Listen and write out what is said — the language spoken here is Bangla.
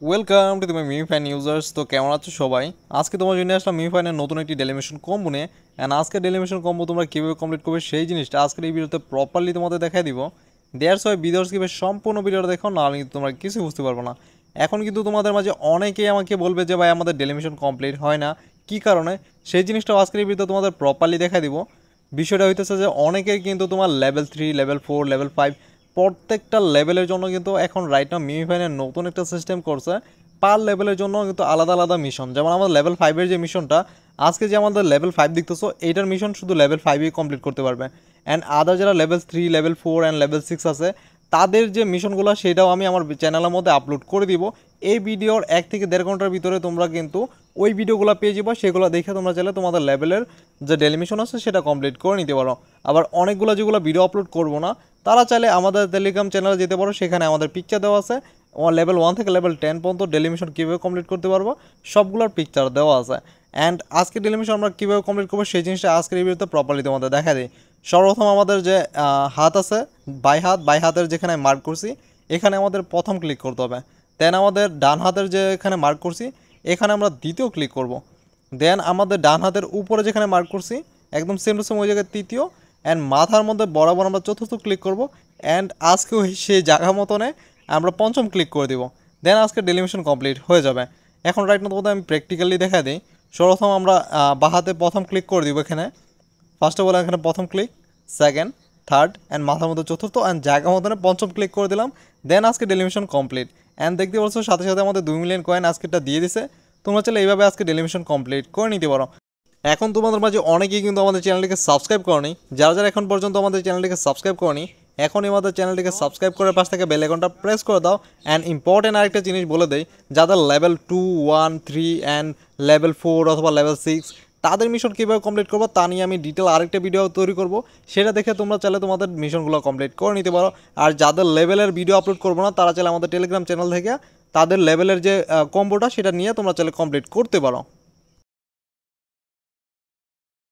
ওয়েলকাম টু তুমি মিমিফাইন ইউজার্স। তো কেমন আছো সবাই? আজকে তোমার জন্য আসলাম মিমিফাইনের নতুন একটি ডেলিমিশন কম্বো নিয়ে। অ্যান্ড আজকে ডেলিমিশন কম্বো তোমরা কীভাবে কমপ্লিট করবে সেই জিনিসটা আজকের এই ভিডিওতে প্রপারলি তোমাদের দেখাই দিব। দেয়ার সবাই ভিডিওস কীভাবে সম্পূর্ণ ভিডিওটা দেখো, নাহলে কিন্তু তোমরা কিছু বুঝতে পারবো না। এখন কিন্তু তোমাদের মাঝে অনেকেই আমাকে বলবে যে ভাই আমাদের ডেলিমিশন কমপ্লিট হয় না, কী কারণে, সেই জিনিসটাও আজকের এই ভিডিওতে তোমাদের প্রপারলি দেখাই দিব। বিষয়টা হইতেছে যে অনেকেই কিন্তু তোমার লেভেল 3, লেভেল 4, লেভেল 5 প্রত্যেকটা লেভেলের জন্য কিন্তু এখন রাইট নাও মিমিফাইনের নতুন একটা সিস্টেম করছে। পার লেভেলের জন্য কিন্তু আলাদা আলাদা মিশন, যেমন আমাদের লেভেল 5-এর যে মিশনটা আজকে যে আমাদের লেভেল 5 দেখতেছো, এইটার মিশন শুধু লেভেল 5-এই কমপ্লিট করতে পারবে। অ্যান্ড আদার যারা লেভেল 3, লেভেল 4 অ্যান্ড লেভেল 6 আছে তাদের যে মিশনগুলো সেটাও আমি আমার চ্যানেলের মধ্যে আপলোড করে দিব। এই ভিডিওর 1 থেকে 1.5 ঘন্টার ভিতরে তোমরা কিন্তু ওই ভিডিওগুলো পেয়ে যাবো, সেগুলো দেখে তোমরা চাইলে তোমাদের লেভেলের যে ডেলি মিশন আছে সেটা কমপ্লিট করে নিতে পারো। আবার অনেকগুলো যেগুলো ভিডিও আপলোড করবো না তারা চাইলে আমাদের টেলিগ্রাম চ্যানেলে যেতে পারো, সেখানে আমাদের পিকচার দেওয়া আছে। লেভেল 1 থেকে লেভেল 10 পর্যন্ত ডেলি মিশন কীভাবে কমপ্লিট করতে পারবো সবগুলোর পিকচার দেওয়া আছে। অ্যান্ড আজকে ডেলি মিশন আমরা কীভাবে কমপ্লিট করবো সেই জিনিসটা আজকের এই ভিডিওতে প্রপারলি তোমাদের দেখা দিই। সর্বপ্রথম আমাদের যে হাত আছে, বাই হাতের যেখানে মার্ক করছি এখানে আমাদের প্রথম ক্লিক করতে হবে। দেন আমাদের ডান হাতের যে এখানে মার্ক করছি এখানে আমরা দ্বিতীয় ক্লিক করব। দেন আমাদের ডান হাতের উপরে যেখানে মার্ক করছি একদম সেম টু সেম ওই জায়গায় তৃতীয়, অ্যান্ড মাথার মধ্যে বরাবর আমরা চতুর্থ ক্লিক করব। অ্যান্ড আজকেও সেই জায়গা মতনে আমরা পঞ্চম ক্লিক করে দিব। দেন আজকে ডেলিমিশন কমপ্লিট হয়ে যাবে। এখন রাইট না তোমাদের আমি প্র্যাকটিক্যালি দেখা দিই। সর্বপ্রথম আমরা বাহাতে প্রথম ক্লিক করে দিব। এখানে ফার্স্ট অফ অল এখানে প্রথম ক্লিক, সেকেন্ড, থার্ড অ্যান্ড মাথার মধ্যে চতুর্থ, অ্যান্ড জায়গা মতনে পঞ্চম ক্লিক করে দিলাম। দেন আজকে ডেলিমিশন কমপ্লিট। অ্যান্ড দেখতে পাচ্ছ সাথে সাথে আমাদের 2 মিলিয়ন কয়েন আজকেটা দিয়ে দিছে। তোমরা চাইলে এইভাবে আজকে ডেলিমিশন কমপ্লিট করে নিতে পারো। এখন তোমাদের মাঝে অনেকেই কিন্তু আমাদের চ্যানেলটিকে সাবস্ক্রাইব করনি, যারা যারা এখন পর্যন্ত আমাদের চ্যানেলটিকে সাবস্ক্রাইব করনি এখনই আমাদের চ্যানেলটিকে সাবস্ক্রাইব করে পাশ থেকে বেল আইকনটা প্রেস করে দাও। অ্যান্ড ইম্পর্টেন্ট আরেকটা জিনিস বলে দেই, যাদের লেভেল 2, 1, 3 অ্যান্ড লেভেল 4 অথবা লেভেল 6 তাদের মিশন কীভাবে কমপ্লিট করবো তা নিয়ে আমি ডিটেল আরেকটা ভিডিও তৈরি করব, সেটা দেখে তোমরা চাইলে তোমাদের মিশনগুলো কমপ্লিট করে নিতে পারো। আর যাদের লেভেলের ভিডিও আপলোড করবো না তারা চাইলে আমাদের টেলিগ্রাম চ্যানেল থেকে তাদের লেভেলের যে কম্বোটা সেটা নিয়ে তোমরা চাইলে কমপ্লিট করতে পারো।